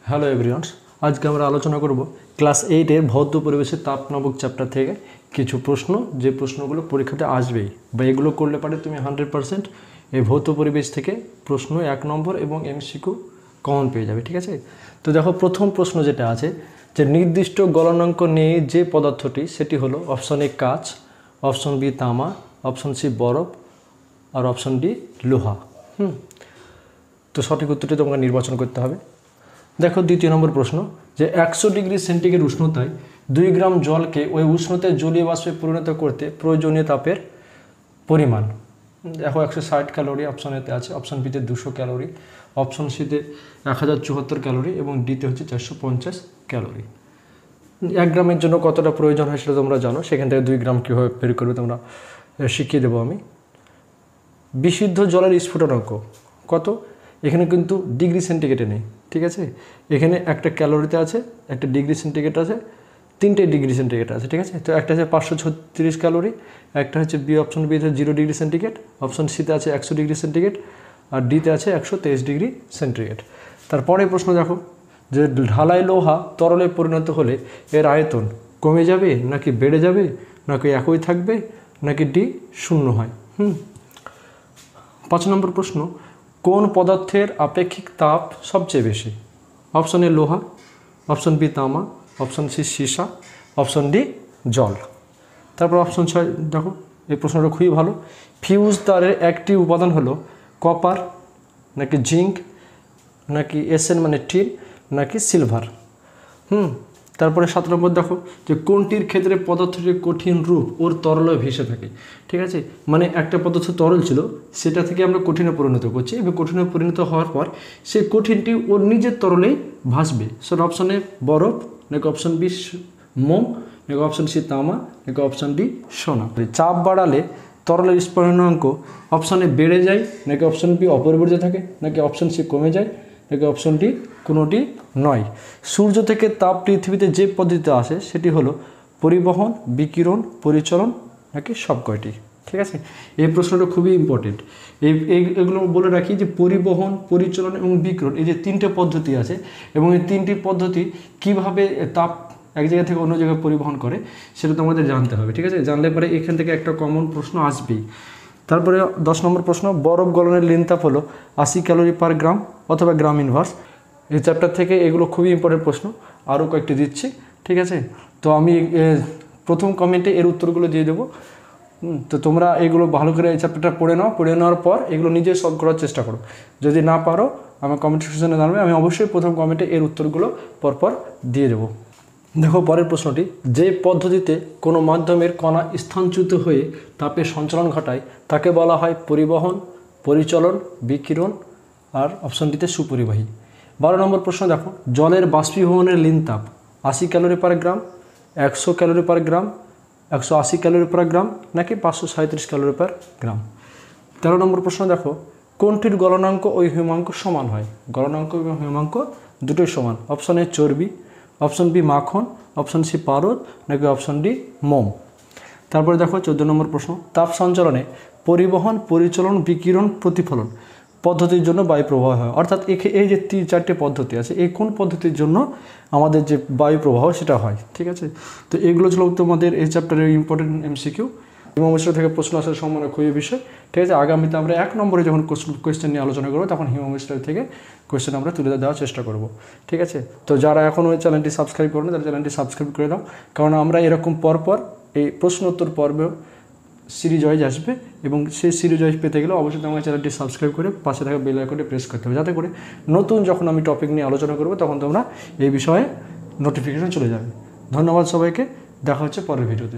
Hello everyone, আজকে আমরা আলোচনা করব ক্লাস 8-এর ভৌত পরিবেশের তাপ নামক চ্যাপ্টার থেকে কিছু প্রশ্ন, যে প্রশ্নগুলো পরীক্ষাতে আসবেই বা এগুলো করলে পারে তুমি 100% এই ভৌত পরিবেশ থেকে প্রশ্ন 1 নম্বর এবং এমসিকিউ কমন পেয়ে যাবে। ঠিক আছে, তো দেখো প্রথম প্রশ্ন যেটা আছে যে নির্দিষ্ট গলনাঙ্ক নিয়ে যে পদার্থটি, সেটি হলো অপশন এ কাঁচ, অপশন বি তামা, অপশন সি বরফ আর অপশন ডি লোহা। তো সঠিক উত্তরটি তোমাকে নির্বাচন করতে হবে। দেখো দ্বিতীয় নম্বর প্রশ্ন যে 100 ডিগ্রি সেন্টিগ্রেড উষ্ণতায় 2 গ্রাম জলকে ওই উষ্ণতায় জলীয় বাষ্পে পরিণত করতে প্রয়োজনীয় তাপের পরিমাণ। দেখো 160 ক্যালোরি অপশন এতে আছে, অপশন বিতে 200 ক্যালোরি, অপশন সিতে 1074 ক্যালোরি এবং ডিতে হচ্ছে 450 ক্যালোরি। 1 গ্রামের জন্য কতটা প্রয়োজন হয় সেটা তোমরা জানো, সেখান থেকে 2 গ্রাম কীভাবে বের করবে তোমরা শিখিয়ে দেবো আমি। বিশুদ্ধ জলের স্ফুটনাঙ্ক কত, এখানে কিন্তু ডিগ্রি সেন্টিগ্রেডে নেই। ঠিক আছে, এখানে একটা ক্যালোরিতে আছে, একটা ডিগ্রি সেন্টিগ্রেড আছে, 3টে ডিগ্রি সেন্টিগ্রেড আছে। ঠিক আছে, তো একটা আছে 536 ক্যালোরি, একটা হচ্ছে বি অপশন বিতে 0 ডিগ্রি সেন্টিগ্রেড, অপশন সিতে আছে 100 ডিগ্রি সেন্টিগ্রেড আর ডিতে আছে 123 ডিগ্রি সেন্টিগ্রেড। তারপরে প্রশ্ন দেখো যে ঢালাই লোহা তরলে পরিণত হলে এর আয়তন কমে যাবে নাকি বেড়ে যাবে, নাকি একই থাকবে, নাকি ডি 0 হয়। 5 নম্বর প্রশ্ন কোন পদার্থের আপেক্ষিক তাপ সবচেয়ে বেশি, অপশন এ লোহা, অপশন বি তামা, অপশন সি সীসা, অপশন ডি জল। তারপর অপশন 6 দেখো, এই প্রশ্নটা খুবই ভালো। ফিউজ তারের একটি উপাদান হলো কপার, নাকি জিঙ্ক, নাকি এসএন মানে টিন, নাকি সিলভার। তারপরে 7 নম্বর দেখো যে কোনটির ক্ষেত্রে পদার্থটির কঠিন রূপ ওর তরলে ভেসে থাকে। ঠিক আছে, মানে একটা পদার্থ তরল ছিল, সেটা থেকে আমরা কঠিনে পরিণত করছি এবং কঠিনে পরিণত হওয়ার পর সেই কঠিনটি ওর নিজের তরলেই ভাসবে। সেটা অপশন এ বরফ, নাকি অপশন বি মোম, নাকি অপশন সি তামা, নাকি অপশন ডি সোনা। চাপ বাড়ালে তরলের স্ফুটনাঙ্ক অপশন এ বেড়ে যায়, নাকি অপশন বি অপরিবর্তিত থাকে, নাকি অপশন সি কমে যায়, নাকি অপশন ডি কোনোটি নয়। সূর্য থেকে তাপ পৃথিবীতে যে পদ্ধতিতে আসে সেটি হলো পরিবহন, বিকিরণ, পরিচলন, নাকি সবকয়টি। ঠিক আছে, এই প্রশ্নটা খুবই ইম্পর্টেন্ট। এগুলো বলে রাখি যে পরিবহন, পরিচলন এবং বিকিরণ, এই যে 3টে পদ্ধতি আছে এবং এই 3টি পদ্ধতি কিভাবে তাপ এক জায়গা থেকে অন্য জায়গায় পরিবহন করে সেটা তোমাদের জানতে হবে। ঠিক আছে, জানলে পরে এখান থেকে একটা কমন প্রশ্ন আসবেই। তারপরে 10 নম্বর প্রশ্ন বরফ গলনের লিনতাপ হলো 80 ক্যালোরি পার গ্রাম অথবা গ্রাম ইনভার্স। এই চ্যাপ্টার থেকে এগুলো খুবই ইম্পর্টেন্ট প্রশ্ন, আরও কয়েকটি দিচ্ছি। ঠিক আছে, তো আমি প্রথম কমেন্টে এর উত্তরগুলো দিয়ে দেবো। তো তোমরা এগুলো ভালো করে এই চ্যাপ্টারটা পড়ে নাও, পড়ে নেওয়ার পর এগুলো নিজে সলভ করার চেষ্টা করো। যদি না পারো আমার কমেন্ট সেকশনে জানাবে, আমি অবশ্যই প্রথম কমেন্টে এর উত্তরগুলো পরপর দিয়ে দেবো। দেখো পরের প্রশ্নটি, যে পদ্ধতিতে কোনো মাধ্যমের কণা স্থানচ্যুত হয়ে তাপের সঞ্চালন ঘটায় তাকে বলা হয় পরিবহন, পরিচলন, বিকিরণ আর অপশন ডিতে সুপরিবাহী। 12 নম্বর প্রশ্ন দেখো জলের বাষ্পীভবনের লিনতাপ 80 ক্যালোরি পার গ্রাম, 100 ক্যালোরি পার গ্রাম, 180 ক্যালোরি পার গ্রাম, নাকি 537 ক্যালোরি পার গ্রাম। 13 নম্বর প্রশ্ন দেখো কোনটির গলনাঙ্ক ও হিমাঙ্ক সমান হয়, গলনাঙ্ক এবং হিমাঙ্ক দুটোই সমান। অপশন এ চর্বি, অপশন বি মাখন, অপশন সি পারদ, নাকি অপশন ডি মোম। তারপরে দেখো 14 নম্বর প্রশ্ন তাপ সঞ্চালনে পরিবহন, পরিচলন, বিকিরণ, প্রতিফলন পদ্ধতির জন্য বায়ু প্রবাহ হয়। অর্থাৎ এই যে 3-4টে পদ্ধতি আছে, এই কোন পদ্ধতির জন্য আমাদের যে বায়ু প্রবাহ সেটা হয়। ঠিক আছে, তো এগুলো ছিল তোমাদের এই চ্যাপ্টারের ইম্পর্টেন্ট এমসিকিউ। হিমোমিটার থেকে প্রশ্ন আসার সম্ভাবনা খুবই বিষয়। ঠিক আছে, আগামীতে আমরা 1 নম্বরে যখন কোয়েশ্চেন নিয়ে আলোচনা করবো তখন হিমোমিটার থেকে কোয়েশ্চেন আমরা তুলে দেওয়ার চেষ্টা করব। ঠিক আছে, তো যারা এখনও ওই চ্যানেলটি সাবস্ক্রাইব করো না তারা চ্যানেলটি সাবস্ক্রাইব করে দাও, কারণ আমরা এরকম পরপর এই প্রশ্ন উত্তর পর্বেও সিরিজ ওয়াইজ আসবে এবং সেই সিরিজ ওয়াইজ পেতে গেলে অবশ্যই তোমার চ্যানেলটি সাবস্ক্রাইব করে পাশে থাকা বেল আইকনটি প্রেস করতে হবে, যাতে করে নতুন যখন আমি টপিক নিয়ে আলোচনা করবো তখন তোমরা এই বিষয়ে নোটিফিকেশন চলে যাবে। ধন্যবাদ সবাইকে, দেখা হচ্ছে পরের ভিডিওতে।